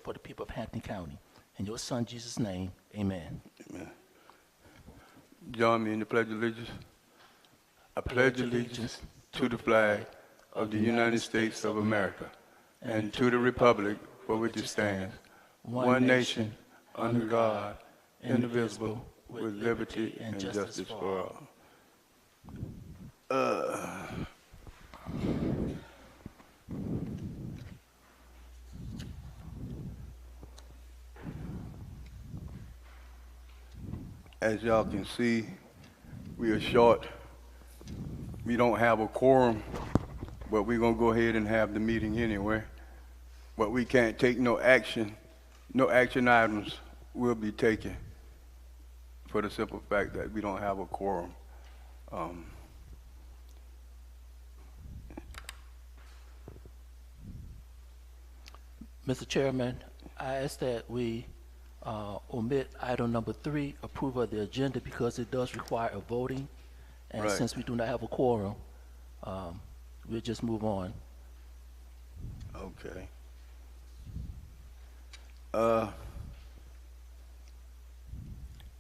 for the people of Hampton County. In your son Jesus' name, amen. Amen. Join me in the Pledge of Allegiance. I pledge allegiance to the flag of the United States of America and to the republic for which it stands, one nation, under God, indivisible, with liberty and justice for all. As y'all can see, we are short. We don't have a quorum, but we're gonna go ahead and have the meeting anyway. But we can't take no action. No action items will be taken for the simple fact that we don't have a quorum. Mr. Chairman, I ask that we omit item number 3, approval of the agenda, because it does require a voting. And Right. since we do not have a quorum, we'll just move on. Okay.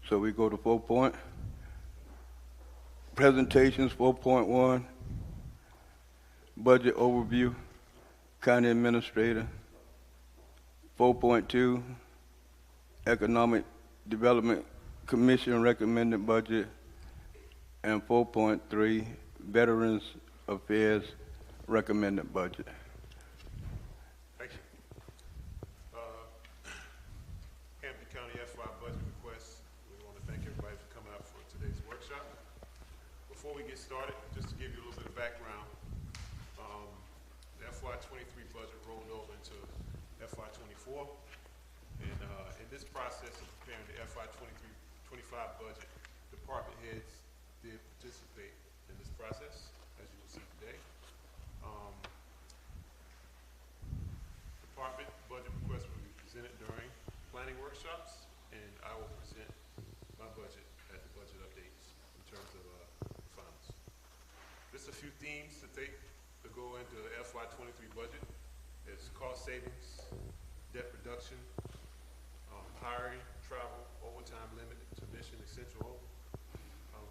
So we go to 4 point. Presentations 4.1. Budget overview. County Administrator. 4.2. Economic Development Commission recommended budget. And 4.3. Veterans Affairs recommended budget. Thank you. Hampton County FY budget request. We want to thank everybody for coming out for today's workshop. Before we get started, just to give you a little bit of background, the FY23 budget rolled over into FY24. And in this process of preparing the FY25 budget, department heads did participate in this process, as you will see today. Department budget requests will be presented during planning workshops, and I will present my budget at the budget updates in terms of funds. Just a few themes to go into the FY23 budget. It's cost savings, debt reduction, hiring, travel, overtime limit to mission essential,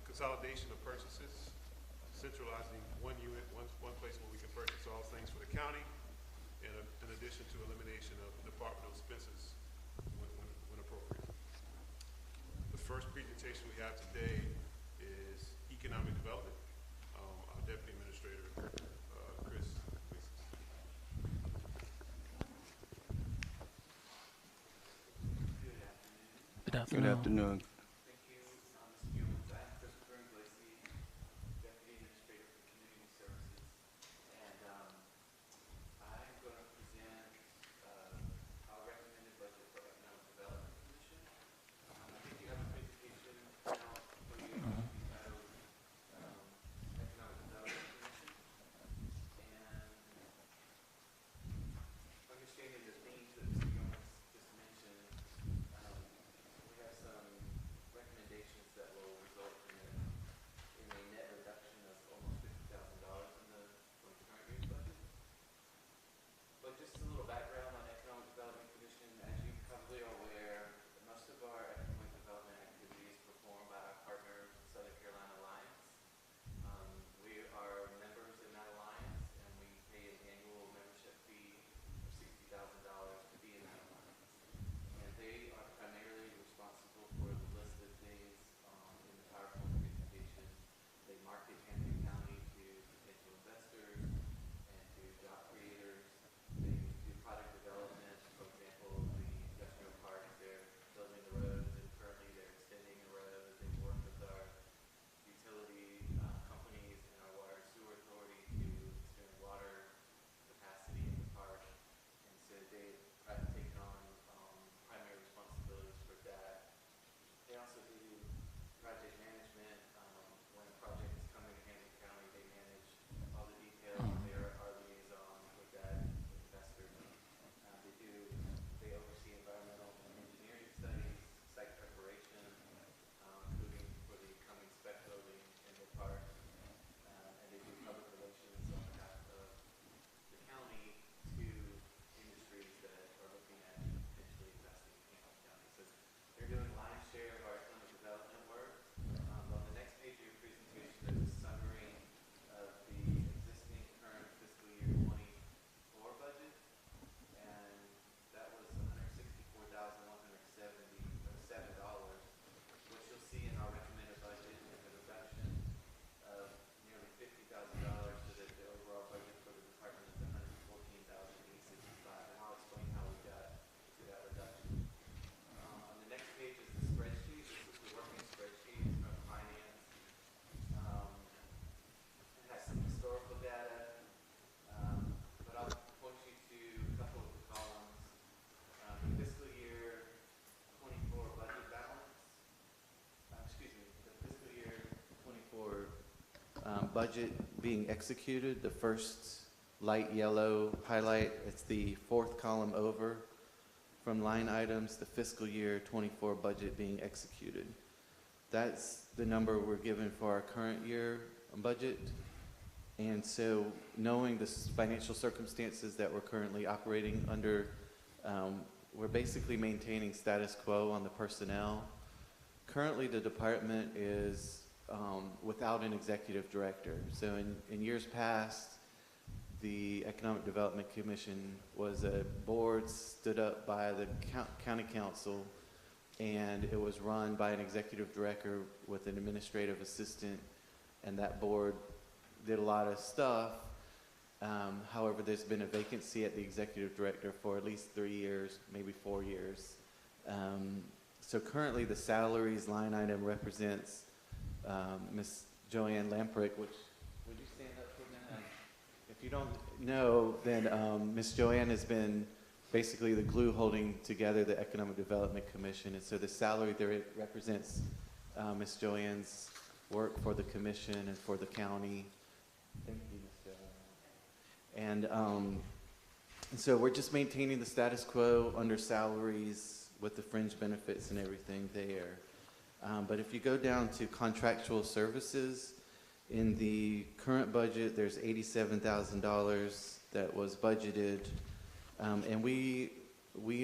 consolidation of purchases, centralizing one unit, one place where we can purchase all things for the county, and in addition to elimination of departmental expenses when appropriate. The first presentation we have today is economic development. Our Deputy Administrator, Chris, please. Good afternoon. Good afternoon. Thank you, Mr. Gilman. I'm Chris Burngley, Deputy Administrator for Community Services. And I'm going to present our recommended budget for Economic Development Commission. I think you have a presentation now for you entitled Economic Development Commission. And understanding the themes that Mr. Gilman just mentioned, we have some budget being executed, the first light yellow highlight, it's the fourth column over from line items, the fiscal year 24 budget being executed. That's the number we're given for our current year budget. And so knowing the financial circumstances that we're currently operating under, we're basically maintaining status quo on the personnel. Currently, the department is without an executive director. So in years past, the Economic Development Commission was a board stood up by the county council, and it was run by an executive director with an administrative assistant, and that board did a lot of stuff. However, there's been a vacancy at the executive director for at least 3 years, maybe 4 years. So currently the salaries line item represents Ms. Joanne Lamprick, which, would you stand up for a minute? If you don't know, then Ms. Joanne has been basically the glue holding together the Economic Development Commission. And so the salary there represents Ms. Joanne's work for the commission and for the county. Thank you, Ms. Joanne. And so we're just maintaining the status quo under salaries with the fringe benefits and everything there. But if you go down to contractual services, in the current budget, there's $87,000 that was budgeted, and we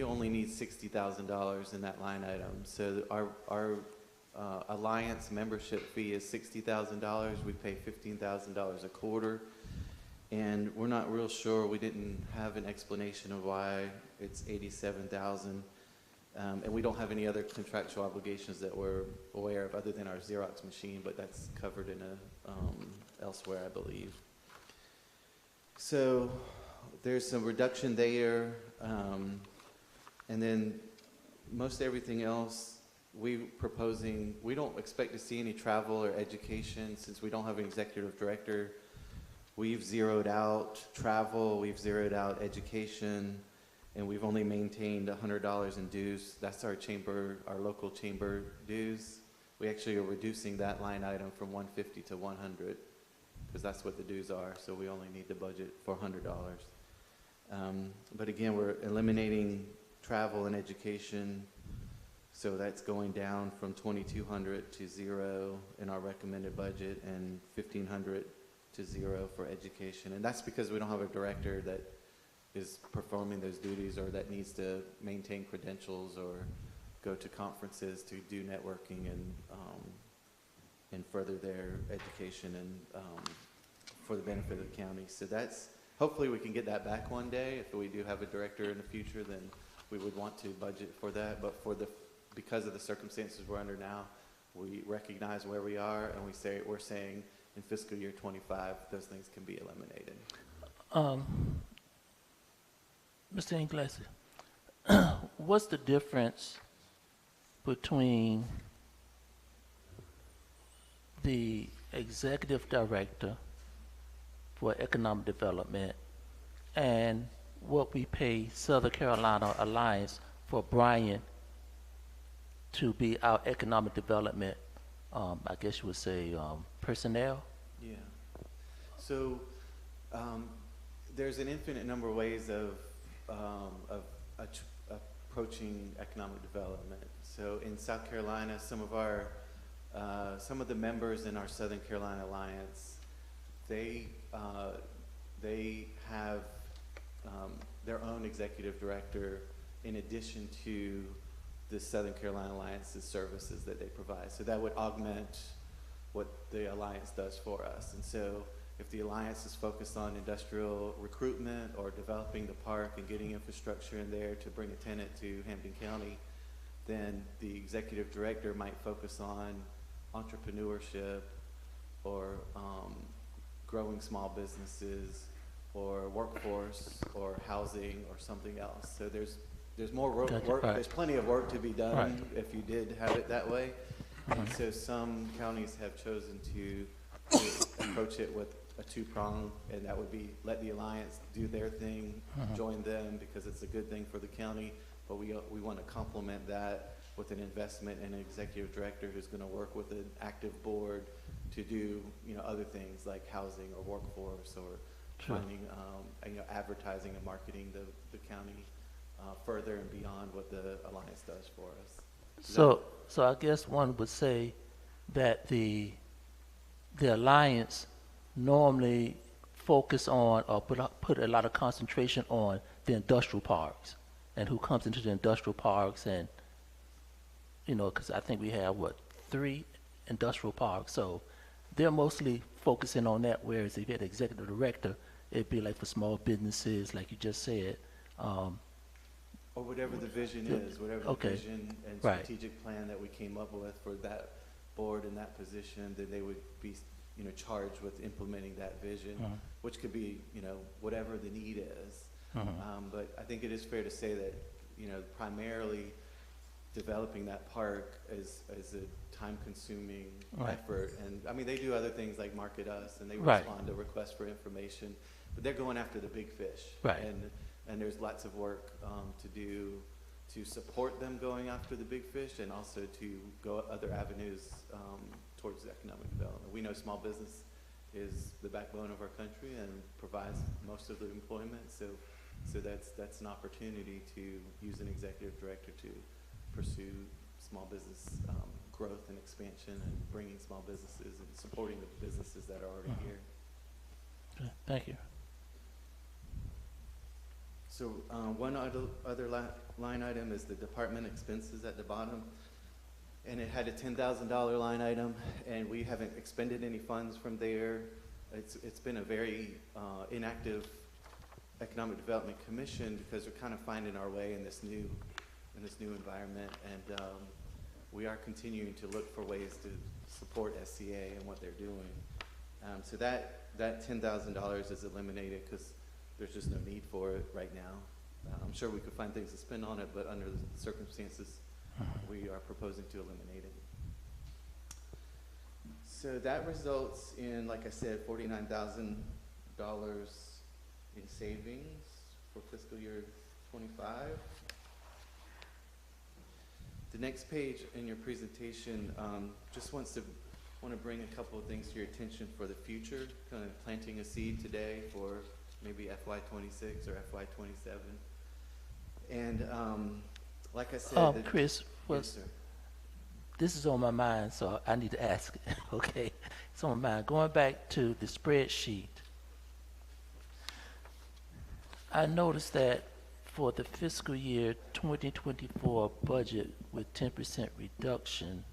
only need $60,000 in that line item. So our Alliance membership fee is $60,000. We pay $15,000 a quarter, and we're not real sure. We didn't have an explanation of why it's $87,000. And we don't have any other contractual obligations that we're aware of other than our Xerox machine, but that's covered in elsewhere, I believe. So there's some reduction there. And then most everything else, we don't expect to see any travel or education since we don't have an executive director. We've zeroed out travel, we've zeroed out education, and we've only maintained $100 in dues. That's our local chamber dues. We actually are reducing that line item from 150 to 100 because that's what the dues are. So we only need to budget for $100. But again, we're eliminating travel and education. So that's going down from 2,200 to 0 in our recommended budget and 1,500 to 0 for education. And that's because we don't have a director that is performing those duties or that needs to maintain credentials or go to conferences to do networking and further their education and for the benefit of the county. So that's, hopefully we can get that back one day. If we do have a director in the future, then we would want to budget for that. But because of the circumstances we're under now, we recognize where we are and we're saying in fiscal year 25, those things can be eliminated. Mr. Inglesi, what's the difference between the executive director for economic development and what we pay Southern Carolina Alliance for Brian to be our economic development, I guess you would say, personnel? Yeah. So there's an infinite number of ways of approaching economic development. So in South Carolina, some of the members in our Southern Carolina Alliance, they have their own executive director in addition to the Southern Carolina Alliance's services that they provide. So that would augment what the Alliance does for us. And so if the Alliance is focused on industrial recruitment or developing the park and getting infrastructure in there to bring a tenant to Hampton County, then the executive director might focus on entrepreneurship or growing small businesses or workforce or housing or something else. So there's more work. Right. There's plenty of work to be done Right. if you did have it that way. And so some counties have chosen to approach it with a two-prong, and that would be let the Alliance do their thing, join them because it's a good thing for the county, but we want to complement that with an investment in an executive director who's going to work with an active board to do, other things like housing or workforce or Sure. finding, advertising and marketing the county further and beyond what the Alliance does for us. So I guess one would say that the alliance normally focus on or put a lot of concentration on the industrial parks and who comes into the industrial parks and, because I think we have, 3 industrial parks. So they're mostly focusing on that, whereas if you had an executive director, it'd be like for small businesses, like you just said. Or whatever the vision is, whatever the Okay. vision and Right. strategic plan that we came up with for that board and that position, then they would be, charged with implementing that vision, Mhm. which could be, whatever the need is. Mhm. But I think it is fair to say that, primarily developing that park is a time-consuming Right. effort. And, I mean, they do other things like market us, and they Right. respond to requests for information, but they're going after the big fish. Right. And there's lots of work to do to support them going after the big fish and also to go other avenues towards economic development. We know small business is the backbone of our country and provides most of the employment, so that's an opportunity to use an executive director to pursue small business growth and expansion and bringing small businesses and supporting the businesses that are already here. Okay, thank you. So one other line item is the department expenses at the bottom. And it had a $10,000 line item, and we haven't expended any funds from there. It's been a very inactive Economic Development Commission because we're kind of finding our way in this new environment. And we are continuing to look for ways to support SCA and what they're doing. So that $10,000 is eliminated because there's just no need for it right now. I'm sure we could find things to spend on it, but under the circumstances, we are proposing to eliminate it. So that results in, like I said, $49,000 in savings for fiscal year 25. The next page in your presentation just want to bring a couple of things to your attention for the future, kind of planting a seed today for maybe FY26 or FY27. And like I said, Chris, yes, sir. this is on my mind, so I need to ask it. Okay, it's on my mind. Going back to the spreadsheet, I noticed that for the fiscal year 2024 budget with 10% reduction,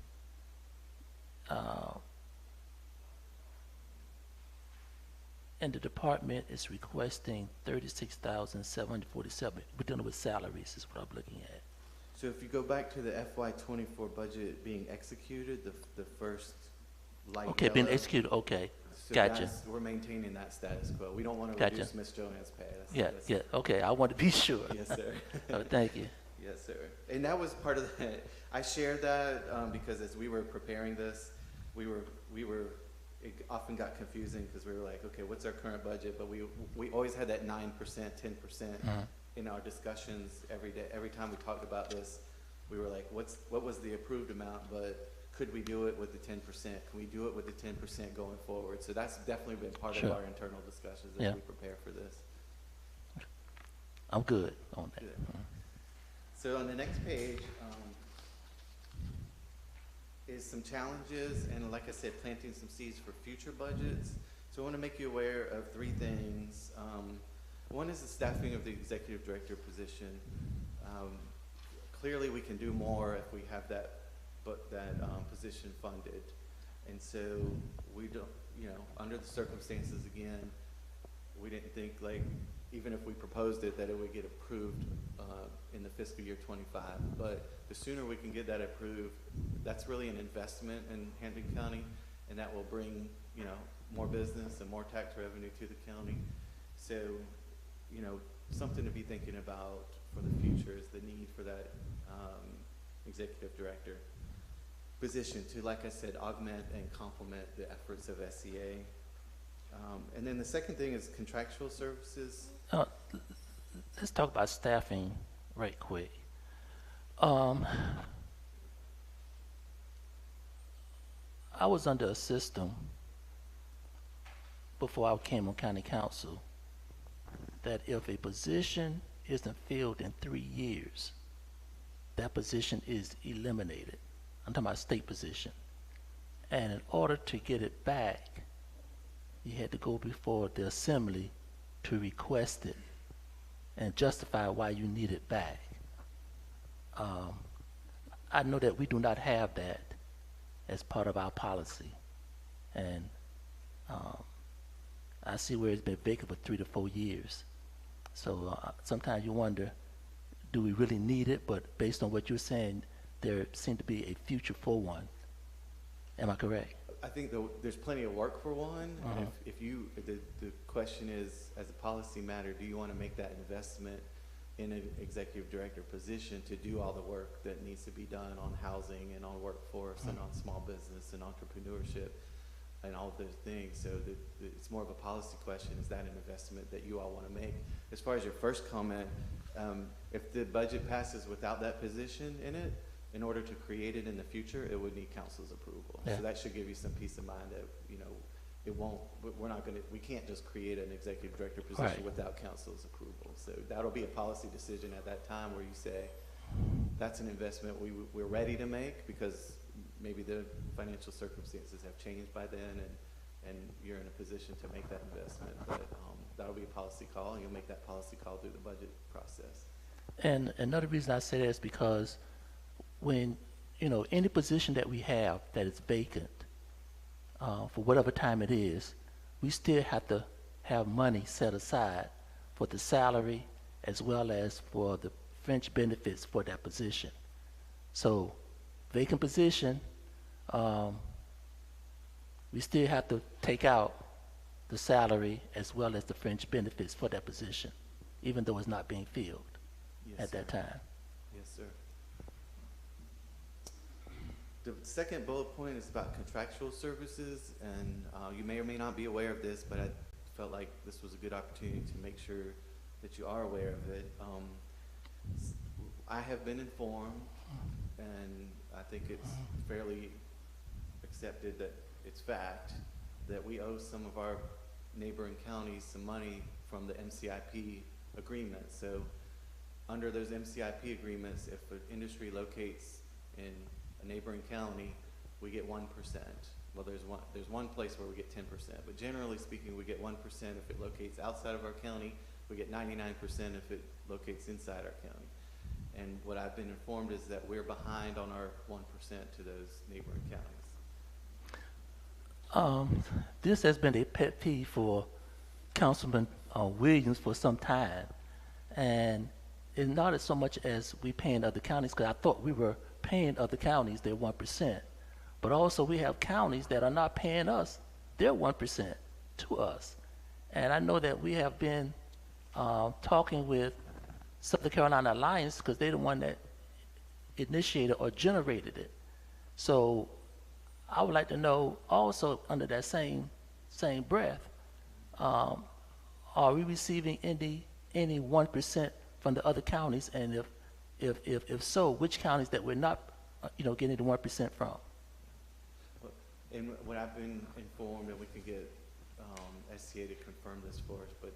and the department is requesting $36,747. We're dealing with salaries is what I'm looking at. So if you go back to the FY24 budget being executed, the first light Okay, being yellow, executed, okay. so Gotcha. we're maintaining that status quo. We don't want to Gotcha. reduce Ms. Joanne's pay. Yeah, okay, I want to be sure. Yes, sir. Oh, thank you. Yes, sir. And that was part of that. I shared that because as we were preparing this, it often got confusing because we were like, okay, what's our current budget? But we always had that 9%, 10% in our discussions every day. Every time we talked about this, we were like, what was the approved amount? But could we do it with the 10%? Can we do it with the 10% going forward? So that's definitely been part Sure. of our internal discussions as Yeah. we prepare for this. I'm good on that. Good. So on the next page is some challenges and, like I said, planting some seeds for future budgets. So I want to make you aware of 3 things. One is the staffing of the executive director position. Clearly, we can do more if we have that position funded. And so we don't, under the circumstances, again, we didn't think, like, even if we proposed it, that it would get approved in the fiscal year 25. But the sooner we can get that approved, that's really an investment in Hampton County, and that will bring, more business and more tax revenue to the county. So, something to be thinking about for the future is the need for that executive director position to, like I said, augment and complement the efforts of SCA. And then the second thing is contractual services. Let's talk about staffing right quick. I was under a system before I came on county council that if a position isn't filled in 3 years, that position is eliminated. I'm talking about state position. And in order to get it back, you had to go before the assembly to request it and justify why you need it back. I know that we do not have that as part of our policy. And I see where it's been vacant for 3 to 4 years. So sometimes you wonder, do we really need it? But based on what you're saying, there seems to be a future for one. Am I correct? I think there's plenty of work for one. And if you, the question is, as a policy matter, do you want to make that investment in an executive director position to do all the work that needs to be done on housing and on workforce and on small business and entrepreneurship and all of those things? So it's more of a policy question. Is that an investment that you all want to make? As far as your first comment, if the budget passes without that position in it, in order to create it in the future, it would need council's approval. Yeah. So that should give you some peace of mind that, you know, it won't, we're not gonna, we can't just create an executive director position Right. without council's approval. So that'll be a policy decision at that time where you say, that's an investment we're ready to make because maybe the financial circumstances have changed by then and you're in a position to make that investment. But that'll be a policy call, and you'll make that policy call through the budget process. And another reason I say that is because when, you know, any position that we have that is vacant, for whatever time it is, we still have to have money set aside for the salary as well as for the fringe benefits for that position. So, vacant position, we still have to take out the salary as well as the fringe benefits for that position, even though it's not being filled Yes, at that sir. time. Yes, sir. The second bullet point is about contractual services, and you may or may not be aware of this, but I felt like this was a good opportunity to make sure that you are aware of it. I have been informed, and I think it's fairly accepted that it's fact, that we owe some of our neighboring counties some money from the MCIP agreement. So under those MCIP agreements, if an industry locates in a neighboring county, we get 1%. Well, there's one place where we get 10%, but generally speaking, we get 1% if it locates outside of our county. We get 99% if it locates inside our county. And what I've been informed is that we're behind on our 1% to those neighboring counties. This has been a pet peeve for Councilman Williams for some time, and it's not as so much as we paying other counties, because I thought we were paying other counties their 1%, but also we have counties that are not paying us their 1% to us. And I know that we have been talking with Southern Carolina Alliance because they're the one that initiated or generated it. So I would like to know also under that same breath, are we receiving any 1% from the other counties, and if so, which counties that we're not, getting the 1% from? And what I've been informed, and we can get SCA to confirm this for us, but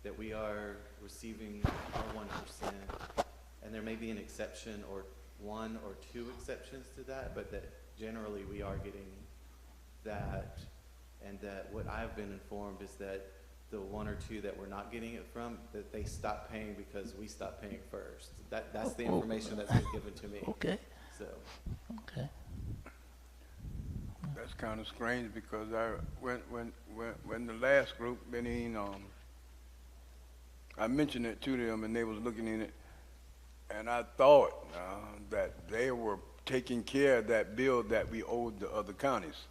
that we are receiving our 1%, and there may be an exception or 1 or 2 exceptions to that, but that generally we are getting that, and that what I've been informed is that the 1 or 2 that we're not getting it from, that they stopped paying because we stopped paying first. That's the information that's been given to me. Okay. So. Okay. That's kind of strange because when the last group been in, I mentioned it to them and they was looking in it, and I thought that they were taking care of that bill that we owed the other counties.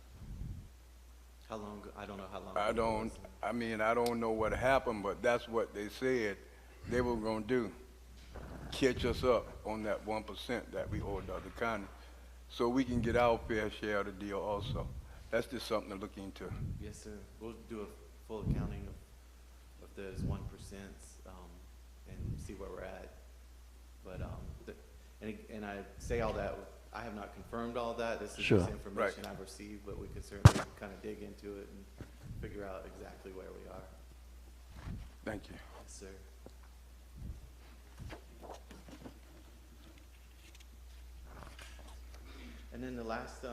How long? I don't know how long. I don't know what happened, but that's what they said they were gonna do. Catch us up on that 1% that we owe the other county, so we can get our fair share of the deal also. That's just something to look into. Yes, sir. We'll do a full accounting of those 1%, and see where we're at. But and I say all that I have not confirmed all that. This is Sure. just information I've received, but we could certainly kind of dig into it and figure out exactly where we are. Thank you. Yes, sir. And then the last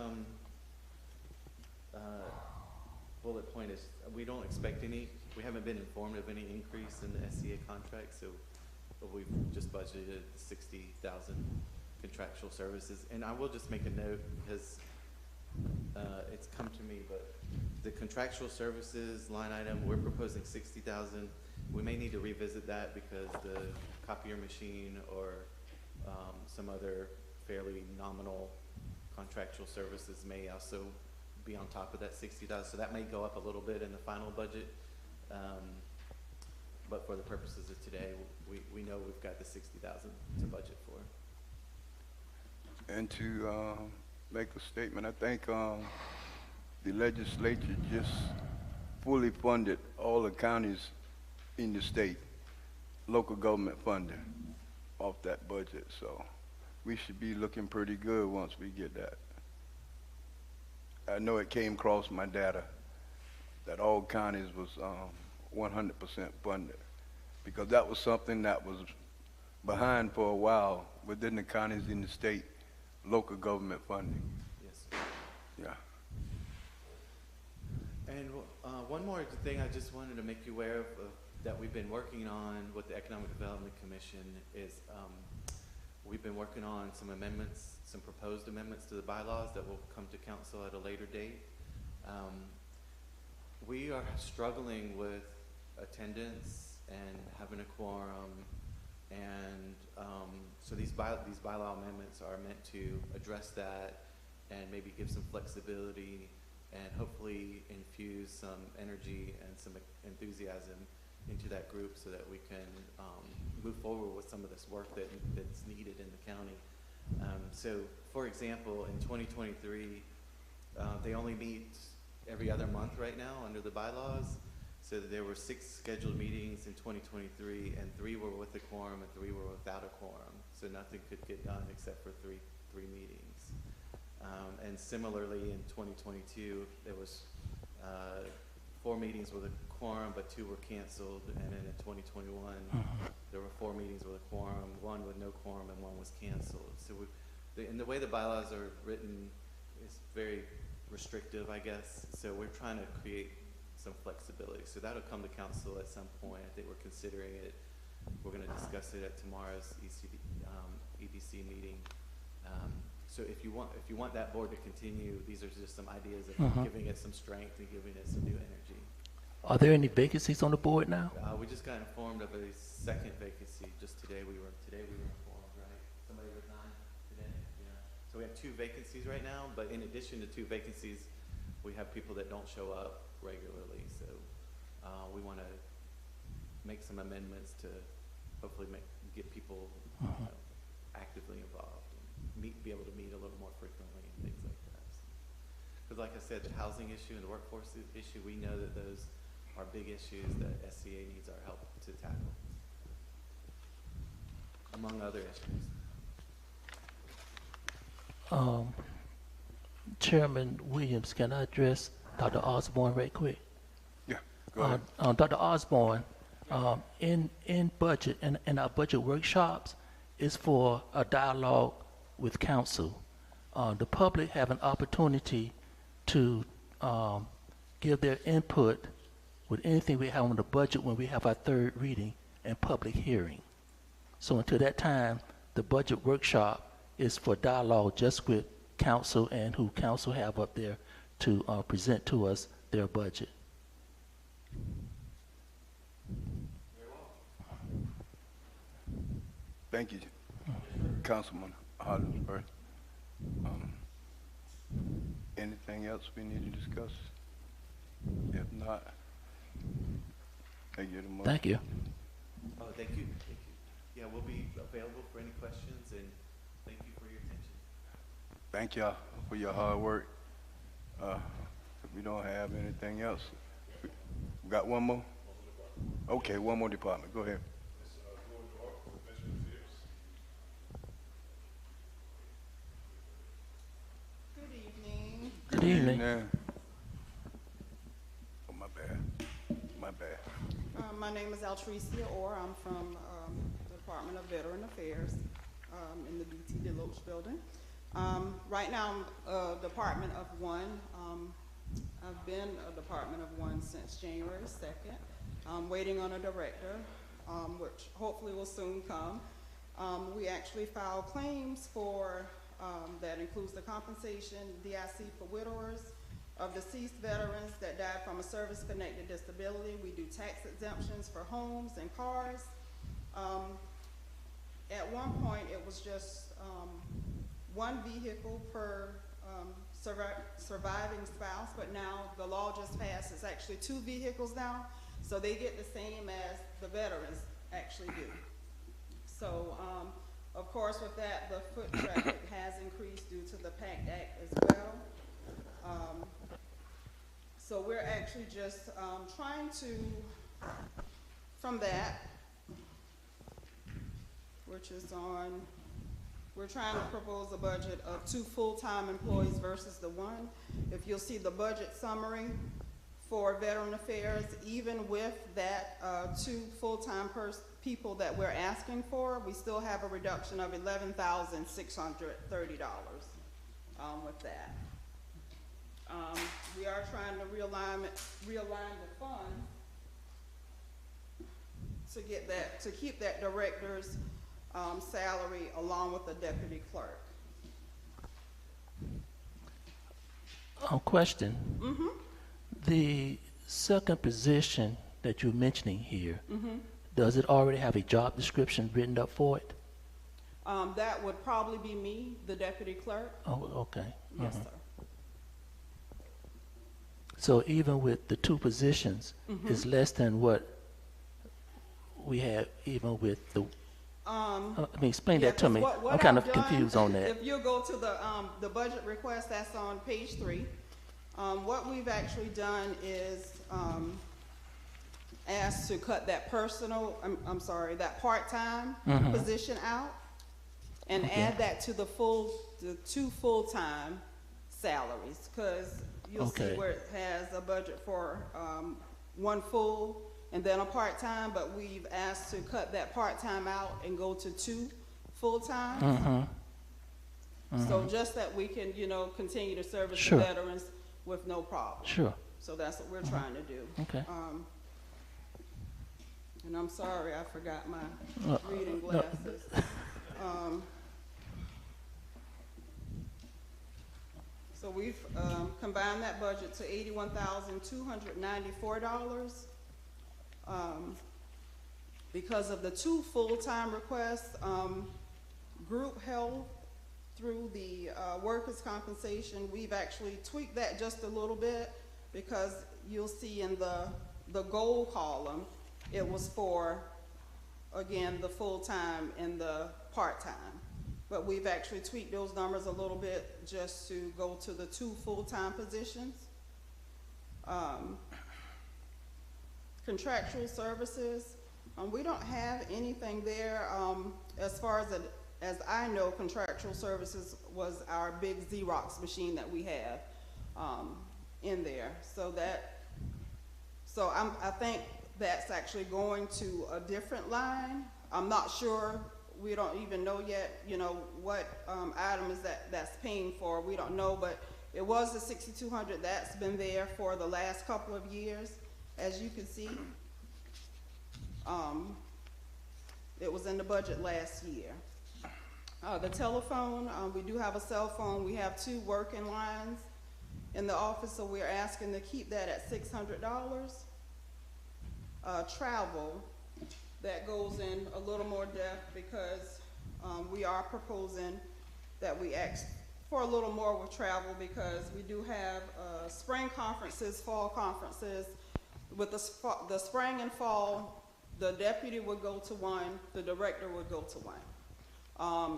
bullet point is we don't expect any, we haven't been informed of any increase in the SCA contract, so we've just budgeted 60,000 contractual services. And I will just make a note because it's come to me, but the contractual services line item, we're proposing 60,000. We may need to revisit that because the copier machine or some other fairly nominal contractual services may also be on top of that 60,000. So that may go up a little bit in the final budget. But for the purposes of today, we know we've got the 60,000 to budget for. And to make a statement, I think the legislature just fully funded all the counties in the state, local government funding off that budget. So we should be looking pretty good once we get that. I know it came across my data that all counties was 100% funded, because that was something that was behind for a while within the counties in the state, local government funding. Yes. Yeah. And one more thing I just wanted to make you aware of that we've been working on with the Economic Development Commission is we've been working on some amendments, some proposed amendments to the bylaws that will come to council at a later date. We are struggling with attendance and having a quorum, and so these bylaw amendments are meant to address that and maybe give some flexibility and hopefully infuse some energy and some enthusiasm into that group so that we can move forward with some of this work that's needed in the county. So, for example, in 2023, they only meet every other month right now under the bylaws. So there were 6 scheduled meetings in 2023, and 3 were with a quorum and 3 were without a quorum. So nothing could get done except for three meetings. And similarly, in 2022, there was 4 meetings with a quorum, but 2 were canceled. And then in 2021, there were 4 meetings with a quorum, 1 with no quorum, and 1 was canceled. So and the way the bylaws are written is very restrictive, I guess. So we're trying to create some flexibility. So that'll come to council at some point. I think we're considering it. We're going to discuss it at tomorrow's EDC meeting. So if you want that board to continue, these are just some ideas of giving it some strength and giving it some new energy. Are there any vacancies on the board now? We just got informed of a second vacancy just today. We were informed, right? Somebody resigned today. Yeah. So we have 2 vacancies right now, but in addition to 2 vacancies, we have people that don't show up regularly. So we want to make some amendments to hopefully get people actively involved and be able to meet a little more frequently and things like that. Because like I said, the housing issue and the workforce issue, we know that those are big issues that SCA needs our help to tackle, among other issues. Chairman Williams, can I address Dr. Osborne right quick? Yeah, go ahead. Dr. Osborne, in budget, in our budget workshops, is for a dialogue with council. The public have an opportunity to give their input with anything we have on the budget when we have our 3rd reading and public hearing. So until that time, the budget workshop is for dialogue just with council and who council have up there to present to us their budget. Thank you, Councilman Hollingsworth. Anything else we need to discuss? If not, I get a motion. Thank you. Oh, thank you. Thank you. Yeah, we'll be available for any questions, and thank you for your attention. Thank y'all for your hard work. If we don't have anything else, we got one more? Okay, one more department. Go ahead. evening. Oh, my bad. My bad. My name is Altricia Orr. I'm from the Department of Veteran Affairs in the BT Deloach building. Right now, I'm a Department of One. I've been a Department of One since January 2nd. I'm waiting on a director, which hopefully will soon come. We actually filed claims for, that includes the compensation, DIC for widowers of deceased veterans that died from a service-connected disability. We do tax exemptions for homes and cars. At one point, it was just one vehicle per surviving spouse, but now the law just passed, it's actually 2 vehicles now, so they get the same as the veterans actually do. So, of course, with that, the foot traffic has increased due to the PACT Act as well. So we're actually just trying to, from that, which is on, we're trying to propose a budget of 2 full-time employees versus the 1. If you'll see the budget summary for Veteran Affairs, even with that 2 full-time people that we're asking for, we still have a reduction of $11,630 with that. We are trying to realign the fund to get that, to keep that director's salary along with the deputy clerk. Question. The second position that you're mentioning here, does it already have a job description written up for it? That would probably be me, the deputy clerk. Oh, okay. Yes, sir. So even with the 2 positions, it's less than what we have even with the, I mean, explain that to Yeah, me. 'cause what I'm kind I've of done, confused on that. If you go to the budget request, that's on page 3. What we've actually done is asked to cut that that part-time position out and add that to the 2 full-time salaries, because you'll see where it has a budget for 1 full and then a part-time, but we've asked to cut that part-time out and go to 2 full-times. So just that we can, continue to service the veterans with no problem. Sure. So that's what we're trying to do. Okay. And I'm sorry, I forgot my reading glasses. So we've combined that budget to $81,294. Because of the 2 full-time requests, group health through the workers' compensation, we've actually tweaked that just a little bit, because you'll see in the goal column, it was for, again, the full-time and the part-time. But we've actually tweaked those numbers a little bit just to go to the 2 full-time positions. Contractual services, we don't have anything there. As far as I know, contractual services was our big Xerox machine that we have in there. So I think that's actually going to a different line. I'm not sure. We don't even know yet, what item is that's paying for. We don't know, but it was the $6,200 that's been there for the last couple of years, as you can see. It was in the budget last year. The telephone, we do have a cell phone. We have 2 working lines in the office, so we're asking to keep that at $600. Travel, that goes in a little more depth, because we are proposing that we ask for a little more with travel, because we do have spring conferences, fall conferences. With the spring and fall, the deputy would go to 1, the director would go to 1.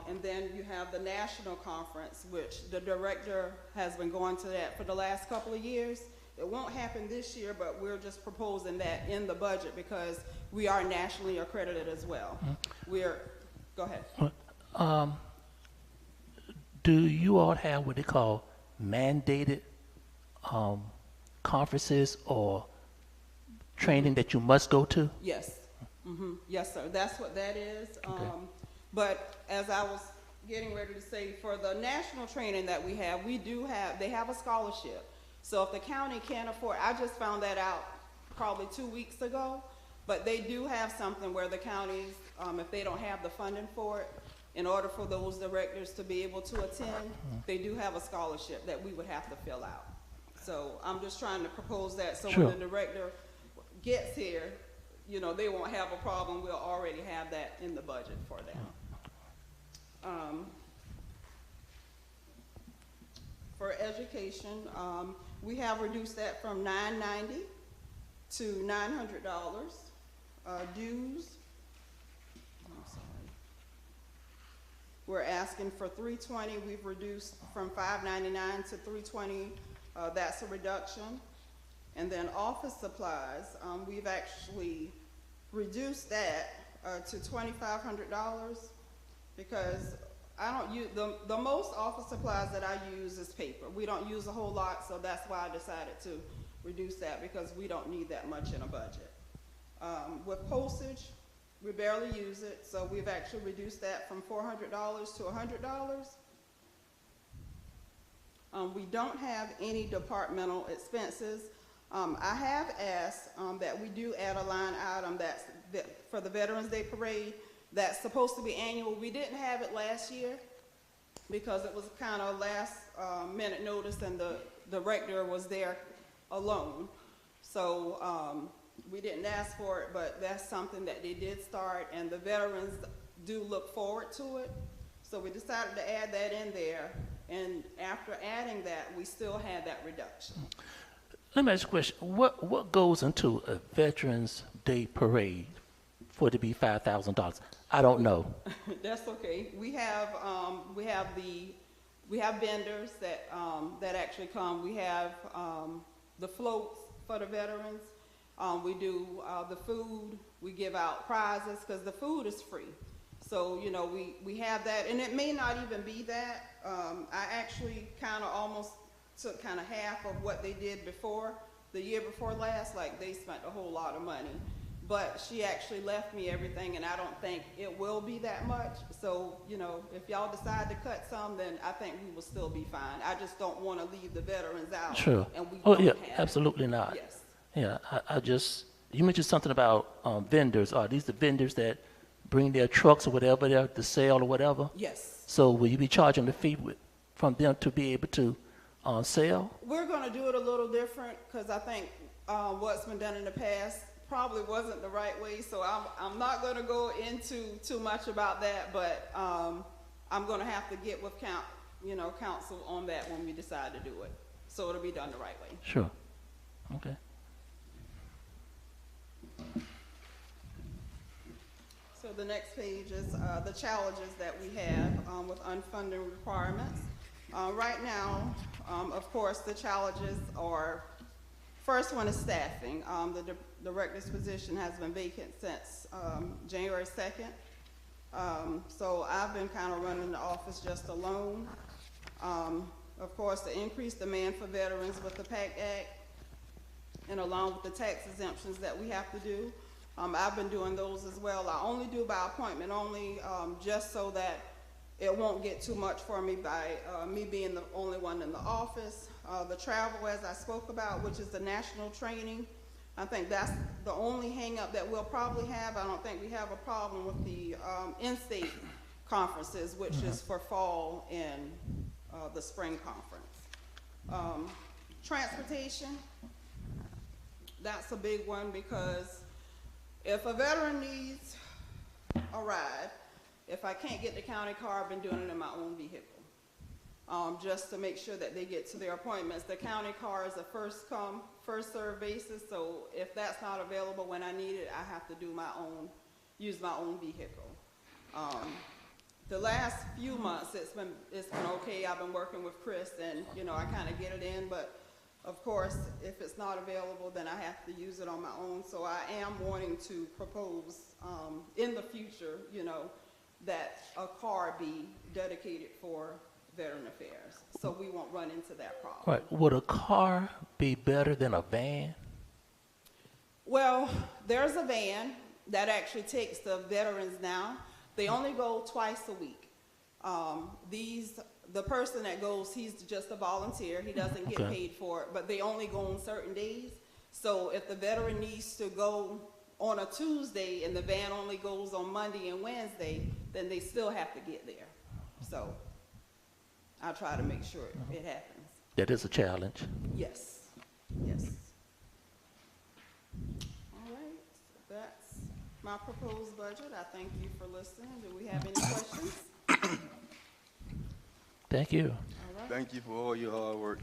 And then you have the national conference, which the director has been going to that for the last couple of years. It won't happen this year, but we're just proposing that in the budget because we are nationally accredited as well. Go ahead. Do you all have what they call mandated conferences or training that you must go to? Yes. Yes, sir. That's what that is. Okay. But as I was getting ready to say, for the national training that we have, they have a scholarship. So if the county can't afford, I just found that out probably 2 weeks ago, but they do have something where the counties, if they don't have the funding for it, in order for those directors to be able to attend, they do have a scholarship that we would have to fill out. So I'm just trying to propose that, so Sure. when the director gets here, they won't have a problem. We'll already have that in the budget for them. For education, we have reduced that from $990 to $900. Dues, I'm sorry. We're asking for $320. We've reduced from $599 to $320. That's a reduction. And then office supplies, we've actually reduced that to $2,500 because I don't use, the most office supplies that I use is paper. We don't use a whole lot, so that's why I decided to reduce that because we don't need that much in a budget. With postage, we barely use it, so we've actually reduced that from $400 to $100. We don't have any departmental expenses. I have asked that we do add a line item for the Veterans Day Parade that's supposed to be annual. We didn't have it last year because it was kind of last minute notice and the director was there alone. So we didn't ask for it, but that's something that they did start, and the veterans do look forward to it. So we decided to add that in there, and after adding that, we still had that reduction. Let me ask you a question. What goes into a Veterans Day parade for it to be $5,000? I don't know. That's okay. We have vendors that actually come. We have the floats for the veterans. We do the food. We give out prizes because the food is free. So we have that, and it may not even be that. I actually kind of almost took kind of half of what they did before, the year before last. Like, they spent a whole lot of money, but she actually left me everything, and I don't think it will be that much. So if y'all decide to cut some, then I think we will still be fine. I just don't want to leave the veterans out. Sure. And we Oh don't yeah, have absolutely not. Yes. Yeah, you mentioned something about vendors. Are these the vendors that bring their trucks or whatever there to sell or whatever? Yes. So will you be charging the fee from them to be able to sell? We're going to do it a little different because I think what's been done in the past probably wasn't the right way. So I'm not going to go into too much about that, but I'm going to have to get with council on that when we decide to do it. So it'll be done the right way. Sure. Okay. So the next page is the challenges that we have with unfunded requirements. Right now, of course, the challenges are, first one is staffing. The director's position has been vacant since January 2nd. So I've been kind of running the office just alone. Of course, the increased demand for veterans with the PACT Act, and along with the tax exemptions that we have to do. I've been doing those as well. I only do by appointment only, just so that it won't get too much for me by me being the only one in the office. The travel, as I spoke about, which is the national training, I think that's the only hang-up that we'll probably have. I don't think we have a problem with the in-state conferences, which is for fall and the spring conference. Transportation, that's a big one because if a veteran needs a ride, if I can't get the county car, I've been doing it in my own vehicle, just to make sure that they get to their appointments. The county car is a first come, first served basis, so if that's not available when I need it, I have to use my own vehicle. The last few months, it's been okay. I've been working with Chris, and I kind of get it in, but of course, if it's not available, then I have to use it on my own. So I am wanting to propose in the future, that a car be dedicated for Veteran Affairs, so we won't run into that problem. Right, would a car be better than a van? Well, there's a van that actually takes the veterans now. They only go twice a week. The person that goes, he's just a volunteer. He doesn't get Okay. paid for it, but they only go on certain days. So if the veteran needs to go on a Tuesday and the van only goes on Monday and Wednesday, then they still have to get there. So I try to make sure it happens. That is a challenge. Yes, yes. All right, that's my proposed budget. I thank you for listening. Do we have any questions? Thank you. All right. Thank you for all your hard work.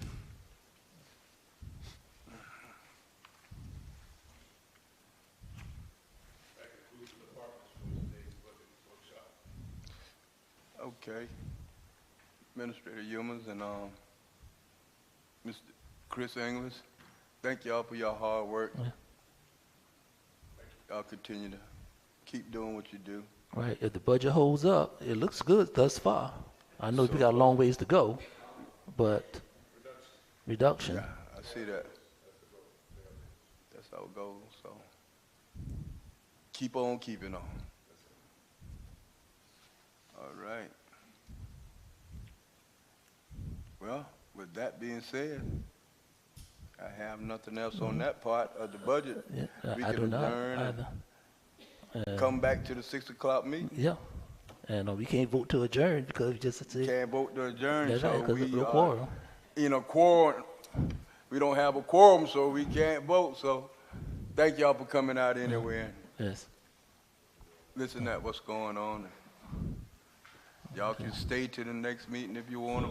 That concludes the departments for today's budget workshop. Okay. Administrator Humans and Mr. Chris English, thank y'all for your hard work. Yeah. Y'all continue to keep doing what you do. Right, if the budget holds up, it looks good thus far. I know we got a long ways to go, but reduction. Yeah, I see that. That's how it goes, so keep on keeping on. All right. Well, with that being said, I have nothing else on that part of the budget. Yeah, We I do can not adjourn and either. come back to the 6 o'clock meeting. Yeah, and we can't vote to adjourn because we just said, Can't vote to adjourn, that's right, so because we of no are quorum. in a quorum. We don't have a quorum, so we can't vote. So thank y'all for coming out anyway and Yes. listen at what's going on. Y'all can stay to the next meeting if you want to.